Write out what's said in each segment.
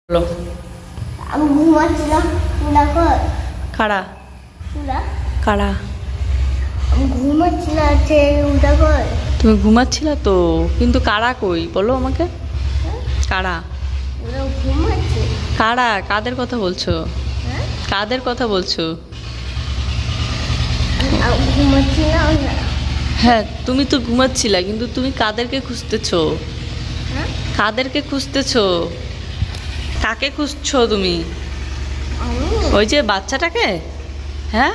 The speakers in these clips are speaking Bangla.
বলো। আমি ঘুমাচ্ছিলাম। কারা কারা আমি ঘুমাচ্ছিলাম। তুমি ঘুমাচ্ছিলা তো, কিন্তু কারা কই বলো আমাকে। কারা ঘুমাচ্ছে। কারা কাদের কথা বলছো? কাদের কথা বলছো? ঘুমাচ্ছিলাম। হ্যাঁ তুমি তো ঘুমাচ্ছিলা, কিন্তু তুমি কাদেরকে খুঁজতেছো? কাদেরকে খুঁজতেছো? কাকে খুঁজছো তুমি? ওই যে বাচ্চাটাকে? হ্যাঁ,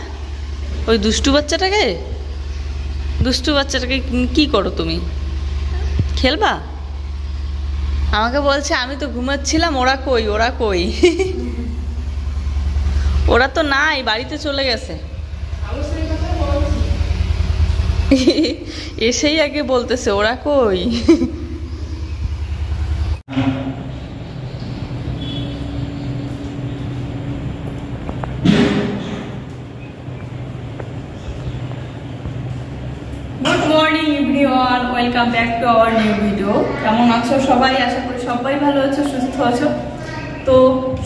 ওই দুষ্টু বাচ্চাটাকে কি করো তুমি? খেলবা? আমাকে বলছে আমি তো ঘুমাচ্ছিলাম। ওরা কই ওরা তো নাই, বাড়িতে চলে গেছে। এসেই আগে বলতেছে ওরা কই। Good morning everyone, welcome back to our new video. কেমন আছো সবাই? আশা করি সবাই ভালো আছো, সুস্থ আছো। তো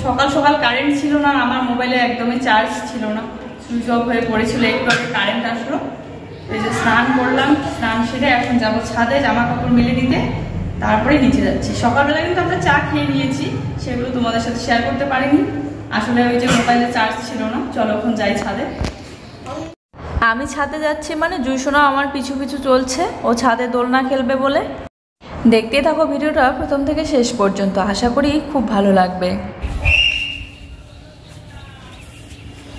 সকাল সকাল কারেন্ট ছিল না, আমার মোবাইলে একদমই চার্জ ছিল না, সুইচ অফ হয়ে পড়েছিল। একটু আগে কারেন্ট আসলো। এই যে স্নান করলাম, স্নান সেরে এখন যাবো ছাদে জামা কাপড় মেলে দিতে, তারপরে নিচে যাচ্ছি। সকালবেলা কিন্তু আমরা চা খেয়ে নিয়েছি, সেগুলো তোমাদের সাথে শেয়ার করতে পারিনি, আসলে ওই যে মোবাইলে চার্জ ছিল না। চলো এখন যাই ছাদে। আমি ছাদে যাচ্ছি মানে জুইসোনা আমার পিছু পিছু চলছে, ও ছাদে দোলনা খেলবে বলে। দেখতেই থাকো ভিডিওটা প্রথম থেকে শেষ পর্যন্ত, আশা করি খুব ভালো লাগবে।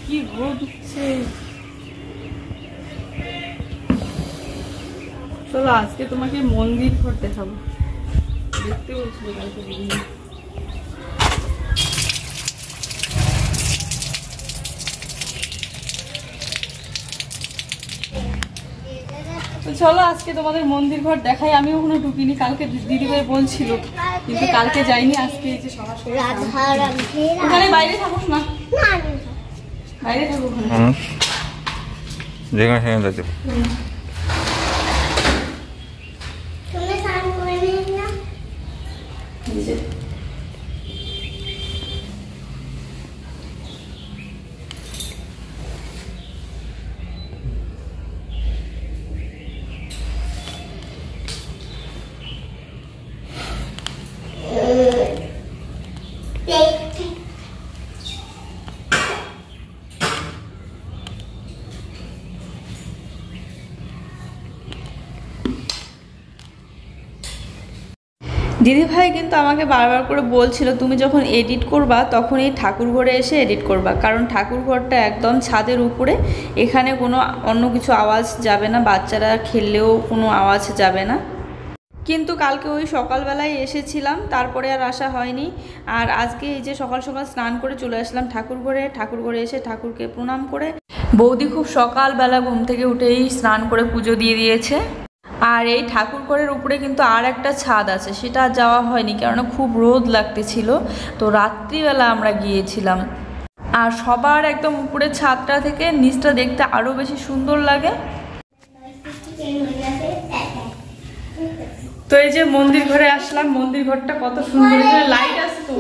কি রোদ উঠছে। চলো আজকে তোমাকে মন্দির ঘর দেখাবো। দেখতে বলছিল কালকে দিদি। তো চলো আজকে তোমাদের মন্দির ঘর দেখাই। আমি ওখানে ঢুকিনি, কালকে দিদিভাই বলছিল, কিন্তু কালকে যাইনি। আজকে এই যে সকাল ওখানে বাইরে থাকুস না, বাইরে থাকুক যেখানে সেখানে যাইতে। দিদিভাই কিন্তু আমাকে বারবার করে বলছিল তুমি যখন এডিট করবা তখন এই ঠাকুর ঘরে এসে এডিট করবা, কারণ ঠাকুর ঘরটা একদম ছাদের উপরে, এখানে কোনো অন্য কিছু আওয়াজ যাবে না, বাচ্চারা খেললেও কোনো আওয়াজ যাবে না। কিন্তু কালকে ওই সকালবেলায় এসেছিলাম, তারপরে আর আসা হয়নি। আর আজকে এই যে সকাল সকাল স্নান করে চলে আসলাম ঠাকুর ঘরে এসে ঠাকুরকে প্রণাম করে বৌদি খুব সকালবেলা ঘুম থেকে উঠেই স্নান করে পুজো দিয়ে দিয়েছে। আর এই ঠাকুর ঘরের উপরে কিন্তু আর একটা ছাদ আছে, সেটা যাওয়া হয়নি কারণ খুব রোদ লাগতেছিল, তো রাত্রিবেলা আমরা গিয়েছিলাম। আর সবার একদম উপরের ছাদটা থেকে নিচটা দেখতে আরো বেশি সুন্দর লাগে। তো এই যে মন্দির ঘরে আসলাম, মন্দির ঘরটা কত সুন্দর, লাইট আছে তো।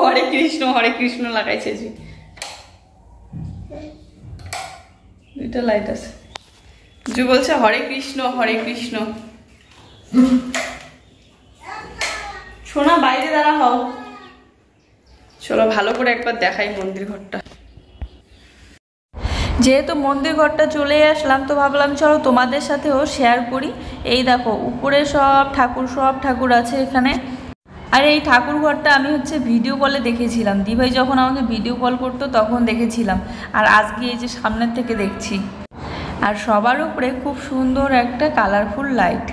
হরে কৃষ্ণ লাগাইছে, দুইটা লাইট আছে। জু বলছে হরে কৃষ্ণ হরে কৃষ্ণ। সোনা বাইরে দাঁড়া হও। চলো ভালো করে একবার দেখাই মন্দির ঘরটা। যেহেতু মন্দির ঘরটা চলে আসলাম, তো ভাবলাম চলো তোমাদের সাথেও শেয়ার করি। এই দেখো উপরে সব ঠাকুর আছে এখানে। আর এই ঠাকুর ঘরটা আমি ভিডিও কলে দেখেছিলাম, দিভাই যখন আমাকে ভিডিও কল করতো তখন দেখেছিলাম, আর আজকে এই যে সামনের থেকে দেখছি। আর সবার উপরে খুব সুন্দর একটা কালারফুল লাইট।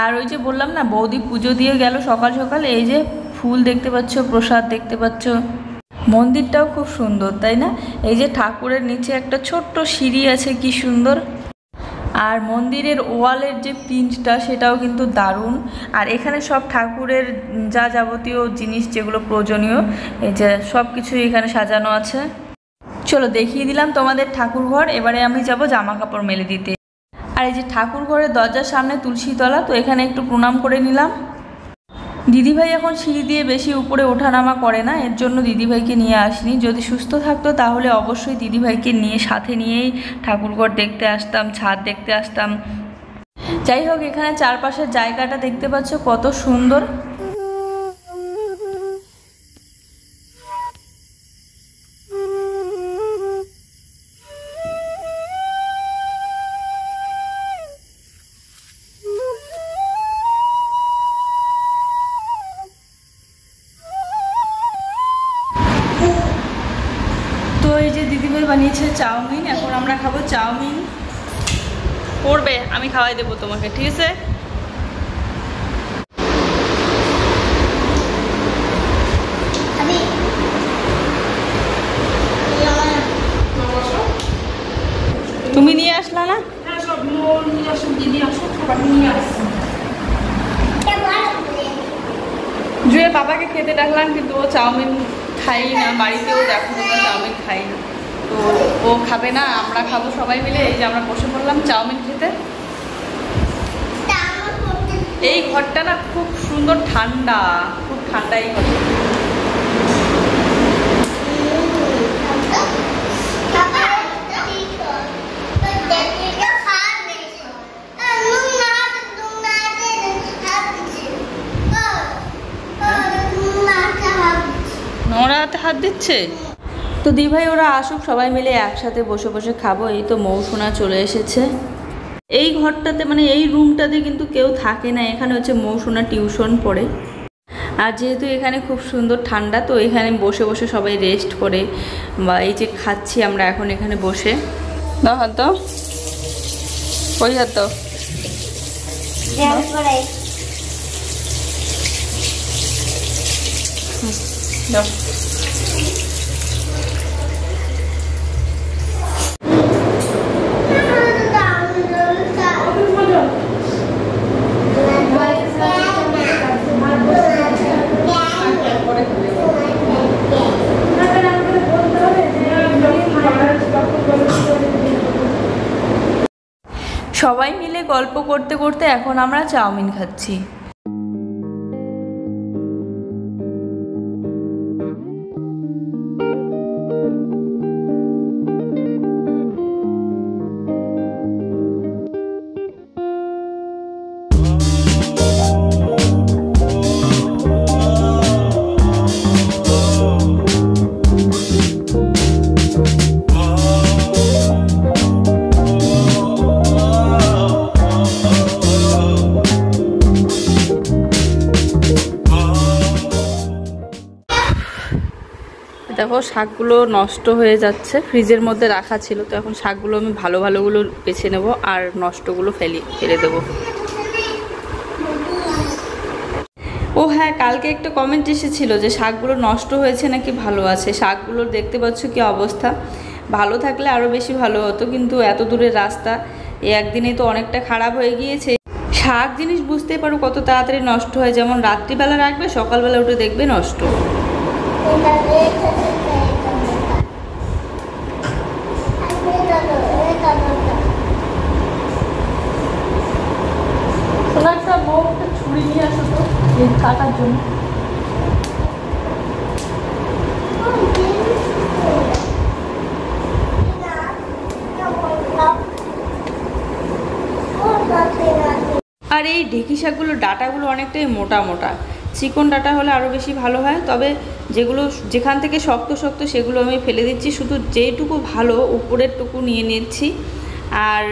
আর ওই যে বললাম না বৌদি পুজো দিয়ে গেল সকাল সকাল, এই যে ফুল দেখতে পাচ্ছ, প্রসাদ দেখতে পাচ্ছ। মন্দিরটাও খুব সুন্দর তাই না? এই যে ঠাকুরের নিচে একটা ছোট্ট সিঁড়ি আছে, কি সুন্দর। আর মন্দিরের ওয়ালের যে প্রিন্টটা সেটাও কিন্তু দারুণ। আর এখানে সব ঠাকুরের যা যাবতীয় জিনিস যেগুলো প্রয়োজনীয়, এই যে সব কিছুই এখানে সাজানো আছে। চলো দেখিয়ে দিলাম তোমাদের ঠাকুর ঘর, এবারে আমি যাব জামা কাপড় মেলে দিতে। আর এই যে ঠাকুর ঘরের দরজার সামনে তুলসী তলা, তো এখানে একটু প্রণাম করে নিলাম। দিদিভাই এখন সিঁড়ি দিয়ে বেশি উপরে ওঠানামা করে না, এর জন্য দিদিভাইকে নিয়ে আসিনি। যদি সুস্থ থাকতো তাহলে অবশ্যই দিদিভাইকে নিয়ে সাথে নিয়েই ঠাকুরঘর দেখতে আসতাম, ছাদ দেখতে আসতাম। যাই হোক, এখানে চারপাশের জায়গাটা দেখতে পাচ্ছ কত সুন্দর। তো এই যে দিদিভাই বানিয়েছে চাউমিন, এখন আমরা খাবো চাউমিন। পড়বে, আমি খাওয়াই দেবো তোমাকে, ঠিক আছে? তুমি নিয়ে আসলা না? জুয়ের বাবাকে খেতে ডাকলাম, কিন্তু ও চাউমিন খাই না, বাড়িতেও দেখো তোমরা চাউমিন খাই না, তো ও খাবে না, আমরা খাবো সবাই মিলে। এই যে আমরা বসে পড়লাম চাউমিন খেতে। এই ঘরটা না খুব সুন্দর, ঠান্ডা, খুব ঠান্ডা এই ঘরটা। ওরা হাতে হাত দিচ্ছে। তো দিভাই ওরা আসুক, সবাই মিলে একসাথে বসে বসে খাবো। এই তো মৌসুনা চলে এসেছে। এই ঘরটাতে মানে এই রুমটাতে কিন্তু কেউ থাকে না, এখানে হচ্ছে মৌসুনা টিউশন পড়ে। আর যেহেতু এখানে খুব সুন্দর ঠান্ডা, তো এখানে বসে বসে সবাই রেস্ট করে, বা এই যে খাচ্ছি আমরা এখন এখানে বসে। দাও হাত দাও, ওই হাত দাও। দাও। সবাই মিলে গল্প করতে করতে এখন আমরা চাউমিন খাচ্ছি। দেখো শাকগুলো নষ্ট হয়ে যাচ্ছে, ফ্রিজের মধ্যে রাখা ছিল, তো এখন শাকগুলো আমি ভালো ভালোগুলো বেছে নেব আর নষ্টগুলো ফেলে দেবো। ও হ্যাঁ, কালকে একটা কমেন্ট এসেছিল যে শাকগুলো নষ্ট হয়েছে নাকি ভালো আছে। শাকগুলো দেখতে পাচ্ছ কি অবস্থা, ভালো থাকলে আরও বেশি ভালো হতো, কিন্তু এত দূরের রাস্তা, এই একদিনে তো অনেকটা খারাপ হয়ে গিয়েছে। শাক জিনিস বুঝতেই পারো কত তাড়াতাড়ি নষ্ট হয়, যেমন রাত্রিবেলা রাখবে সকালবেলা উঠে দেখবে নষ্ট। ছুরি নিয়ে আসো তো কাটার জন্য। আর এই ঢেঁকি শাকগুলো ডাটাগুলো অনেকটাই মোটা মোটা, চিকন ডাটা হলে আরও বেশি ভালো হয়। তবে যেখান থেকে শক্ত শক্ত সেগুলো আমি ফেলে দিচ্ছি, শুধু যেইটুকু ভালো উপরের টুকু নিয়ে নিচ্ছি। আর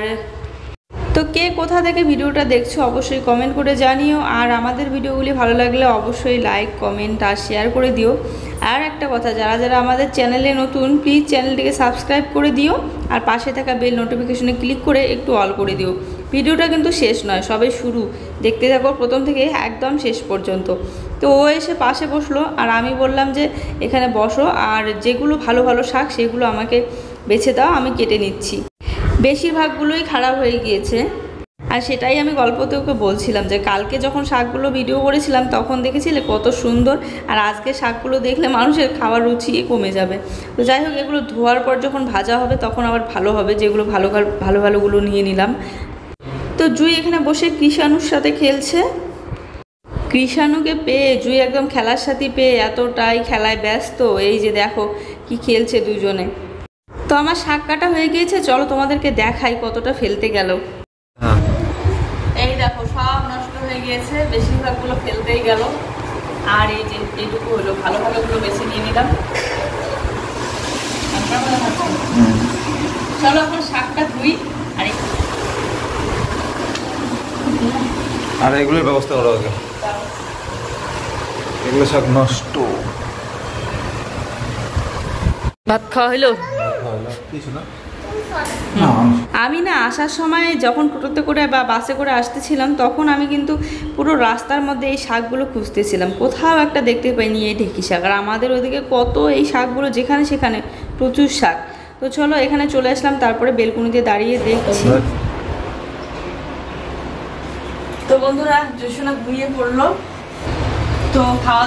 তো কে কোথা থেকে ভিডিওটা দেখছো অবশ্যই কমেন্ট করে জানিও। আর আমাদের ভিডিওগুলি ভালো লাগলে অবশ্যই লাইক, কমেন্ট আর শেয়ার করে দিও। আর একটা কথা, যারা যারা আমাদের চ্যানেলে নতুন, প্লিজ চ্যানেলটিকে সাবস্ক্রাইব করে দিও আর পাশে থাকা বেল নোটিফিকেশনে ক্লিক করে একটু অল করে দিও। ভিডিওটা কিন্তু শেষ নয়, সবে শুরু, দেখতে থাকো প্রথম থেকে একদম শেষ পর্যন্ত। তো ও এসে পাশে বসলো আর আমি বললাম যে এখানে বসো, আর যেগুলো ভালো ভালো শাক সেগুলো আমাকে বেছে দাও, আমি কেটে নিচ্ছি। বেশিরভাগগুলোই খারাপ হয়ে গিয়েছে, আর সেটাই আমি গল্পতে ওকে বলছিলাম যে কালকে যখন শাকগুলো ভিডিও করেছিলাম তখন দেখেছিলে কত সুন্দর, আর আজকে শাকগুলো দেখলে মানুষের খাওয়ার রুচি কমে যাবে। তো যাই হোক, এগুলো ধোয়ার পর যখন ভাজা হবে তখন আবার ভালো হবে, যেগুলো ভালো ভালোগুলো নিয়ে নিলাম। তো জুই এখানে বসে কৃষাণুর সাথে খেলছে। কৃষাণুকে পেয়ে জুই একদম খেলার সাথে পেয়ে এতটাই খেলায় ব্যস্ত, এই যে দেখো কি খেলছে দুজনে। তো আমার শাক কাটা হয়ে গিয়েছে, চলো তোমাদেরকে দেখাই কতটা ফেলতে গেল। এই দেখো সব নষ্ট হয়ে গিয়েছে, বেশিরভাগগুলো ফেলতেই গেল। আর এই যে এইটুকু হলো, ভালো ভালোগুলো বেছে নিয়ে নিলাম। চলো এখন শাকটা ধুই। আর এগুলোর ব্যবস্থা করা হবে, এগুলো সব নষ্ট। ভাত খাওয়া হইলো? কিছু না। আমি না আসার সময় যখন টোটোতে করে বা বাসে করে আসতেছিলাম, তখন আমি কিন্তু পুরো রাস্তার মধ্যে এই শাকগুলো খুঁজতেছিলাম, কোথাও একটা দেখতে পাইনি এই ঢেঁকি শাক। আর আমাদের ওদিকে কত এই শাকগুলো, যেখানে সেখানে প্রচুর শাক। তো চলো এখানে চলে আসলাম, তারপরে বেলকুনিতে দাঁড়িয়ে দেখছি। তো বন্ধুরা জোসনা ঘুমিয়ে পড়লো। তো খাওয়া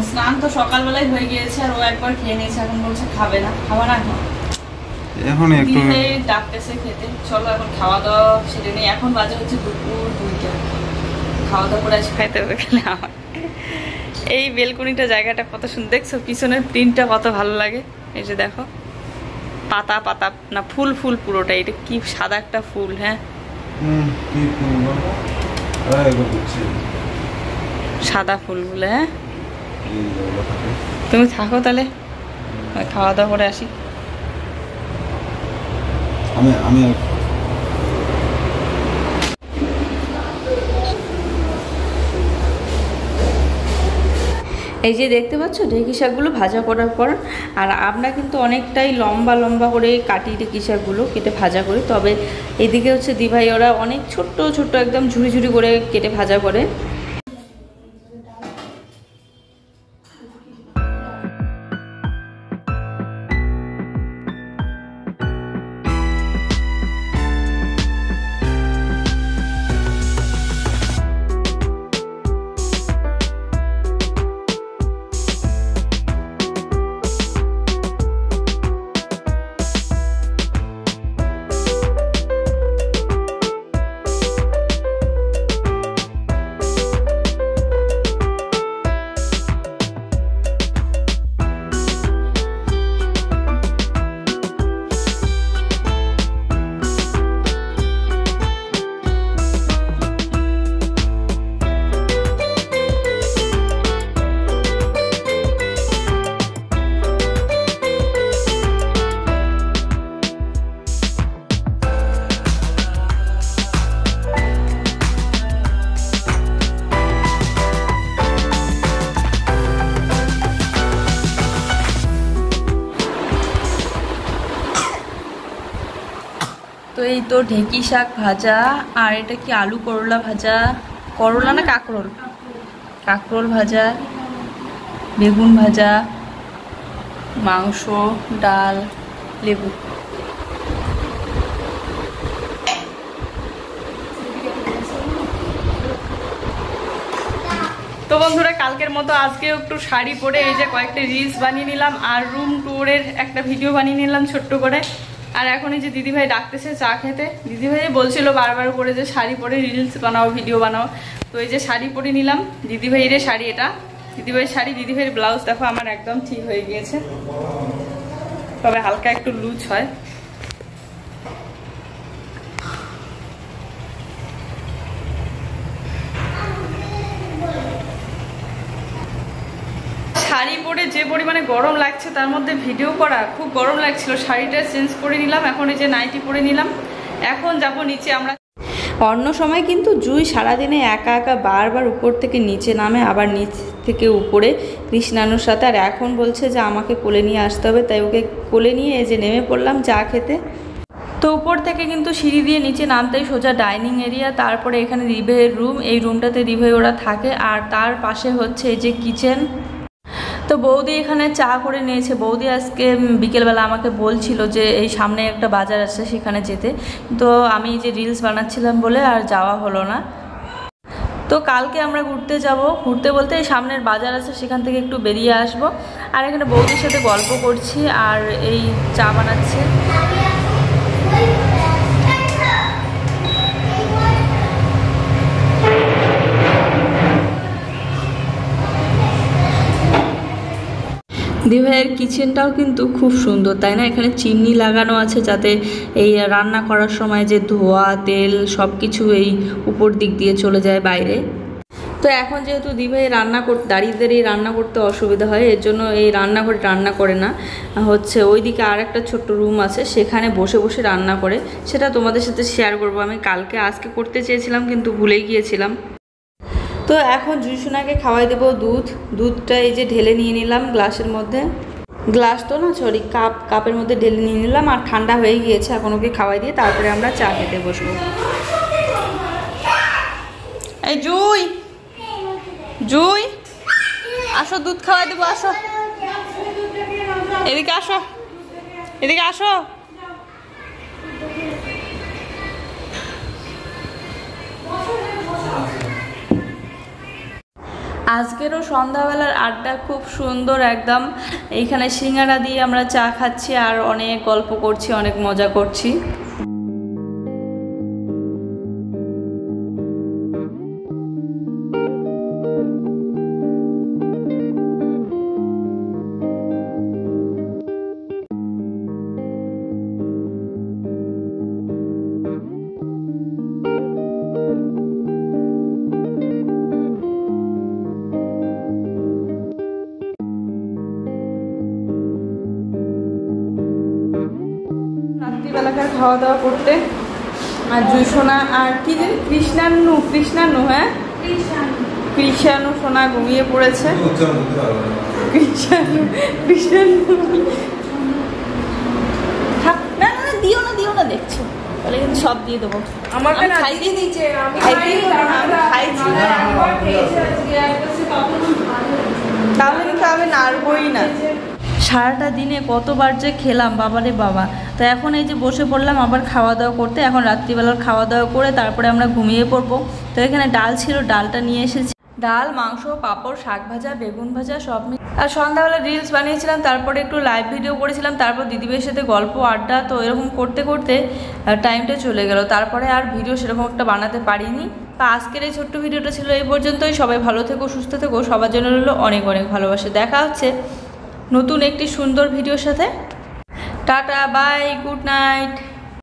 স্নান তো সকালবেলায় হয়ে গিয়েছে, আর ও একবার খেয়ে নিয়েছে, এখন বলছে খাবে না। খাবার না এখন একটু ডাকতেছে খেতে। চলো এখন খাওয়া দাওয়া সেরে নেই। এখন বাজে হচ্ছে দুপুর 2টা। খাওয়া দাওয়া করে আসি, খাইতে হবে গেলে আমার। এই বেলকুনিটা জায়গাটা কত সুন্দর, দেখছো পিছনের প্রিন্টটা কত ভালো লাগে। এই যে দেখো পাতা পাতা না ফুল ফুল পুরোটা, এটা কি সাদা একটা ফুল। হ্যাঁ সাদা ফুলগুলো। হ্যাঁ তুমি থাকো তাহলে, খাওয়া দাওয়া করে আসি। আমি এই যে দেখতে পাচ্ছ ঢেঁকি শাকগুলো ভাজা করার পর, আর আমরা কিন্তু অনেকটাই লম্বা লম্বা করে কাটি ঢেঁকি শাকগুলো, কেটে ভাজা করি। তবে এদিকে হচ্ছে দিভাই ওরা অনেক ছোট্ট ছোট্ট একদম ঝুড়ি ঝুড়ি করে কেটে ভাজা করে। তো এই তো ঢেঁকি শাক ভাজা, আর এটা কি আলু করলা ভাজা, করলা না কাঁকরোল, কাঁকরোল ভাজা, বেগুন ভাজা, মাংস, ডাল, লেবু। তো বন্ধুরা কালকের মতো আজকে একটু শাড়ি পরে এই যে কয়েকটা রিলস বানিয়ে নিলাম, আর রুম ট্যুরের একটা ভিডিও বানিয়ে নিলাম ছোট্ট করে। আর এখন এই যে দিদিভাই ডাকতেছে চা খেতে। দিদিভাই বলছিল বারবার করে যে শাড়ি পরে রিলস বানাও, ভিডিও বানাও। তো এই যে শাড়ি পরে নিলাম, দিদিভাইয়ের শাড়ি, এটা দিদিভাইয়ের শাড়ি। দিদিভাইয়ের ব্লাউজ দেখো আমার একদম ঠিক হয়ে গিয়েছে, তবে হালকা একটু লুজ হয়। শাড়ি পরে যে পরিমাণে গরম লাগছে, তার মধ্যে ভিডিও করা খুব গরম লাগছিল। শাড়িটা চেঞ্জ করে নিলাম, এখন এই যে নাইটি পরে নিলাম। এখন যাব নিচে। আমরা অন্য সময় কিন্তু জুই সারাদিনে একা একা বারবার উপর থেকে নিচে নামে, আবার নিচ থেকে উপরে কৃষ্ণানুর সাথে। আর এখন বলছে যে আমাকে কোলে নিয়ে আসতে হবে, তাই ওকে কোলে নিয়ে এই যে নেমে পড়লাম চা খেতে। তো উপর থেকে কিন্তু সিঁড়ি দিয়ে নিচে নামতেই সোজা ডাইনিং এরিয়া, তারপরে এখানে রিভের রুম। এই রুমটাতে রিভে ওরা থাকে, আর তার পাশে হচ্ছে এই যে কিচেন। তো বৌদি এখানে চা করে নিয়েছে। বৌদি আজকে বিকেলবেলা আমাকে বলছিল যে এই সামনে একটা বাজার আছে সেখানে যেতে, তো আমি যে রিলস বানাচ্ছিলাম বলে আর যাওয়া হলো না। তো কালকে আমরা ঘুরতে যাব, ঘুরতে বলতে এই সামনের বাজার আছে সেখান থেকে একটু বেরিয়ে আসব। আর এখানে বৌদির সাথে গল্প করছি আর এই চা বানাচ্ছে। দিভাইয়ের কিচেনটাও কিন্তু খুব সুন্দর, তাই না? এখানে চিমনি লাগানো আছে যাতে এই রান্না করার সময় যে ধোয়া তেল সব কিছু এই উপর দিক দিয়ে চলে যায় বাইরে। তো এখন যেহেতু দিভাই রান্না করতে দাঁড়িয়ে রান্না করতে অসুবিধা হয়, এর জন্য এই রান্নাঘরে রান্না করে না, হচ্ছে ওইদিকে আর একটা ছোট্ট রুম আছে, সেখানে বসে বসে রান্না করে। সেটা তোমাদের সাথে শেয়ার করব। আমি আজকে করতে চেয়েছিলাম কিন্তু ভুলেই গিয়েছিলাম। তো এখন জুইসোনাকে খাওয়াই দেবো দুধটা এই যে ঢেলে নিয়ে নিলাম গ্লাসের মধ্যে, গ্লাস তো না সরি কাপের মধ্যে ঢেলে নিয়ে নিলাম, আর ঠান্ডা হয়ে গিয়েছে। এখন ওকে খাওয়াই দিয়ে তারপরে আমরা চা খেতে বসবো। এই জুই আসো, দুধ খাওয়াই দেবো, আসো এদিকে আসো, এদিকে আসো। আজকেরও সন্ধ্যাবেলার আড্ডা খুব সুন্দর একদম। এইখানে সিঙ্গারা দিয়ে আমরা চা খাচ্ছি আর অনেক গল্প করছি, অনেক মজা করছি। রাত্রিবেলাকার খাওয়া দাওয়া করতে, আর জুইসোনা আর কি জানি কৃষ্ণান্নু হ্যাঁ কৃষাণু সোনা ঘুমিয়ে পড়েছে। না দিও না দেখছো, তাহলে কিন্তু সব দিয়ে দেবো। আমার খাইতে দিয়েছে, তাহলে কিন্তু আমি নাড়বই না। সারাটা দিনে কতবার যে খেলাম বাবারে বাবা। তো এখন এই যে বসে পড়লাম আবার খাওয়া দাওয়া করতে। এখন রাত্রিবেলার খাওয়া দাওয়া করে তারপরে আমরা ঘুমিয়ে পড়বো। তো এখানে ডাল ছিল, ডালটা নিয়ে এসেছি, ডাল মাংস পাঁপড় শাক ভাজা বেগুন ভাজা সব আর সন্ধ্যাবেলা রিলস বানিয়েছিলাম, তারপরে একটু লাইভ ভিডিও করেছিলাম, তারপর দিদিভাইয়ের সাথে গল্প আড্ডা। তো এরকম করতে করতে টাইমটা চলে গেল, তারপরে আর ভিডিও সেরকম একটা বানাতে পারিনি। তো আজকের এই ছোট্ট ভিডিওটা ছিল এই পর্যন্তই। সবাই ভালো থেকো, সুস্থ থেকো, সবার জন্য রইলো অনেক অনেক ভালোবাসা। দেখা হচ্ছে নতুন একটি সুন্দর ভিডিওর সাথে। Tata bye, good night.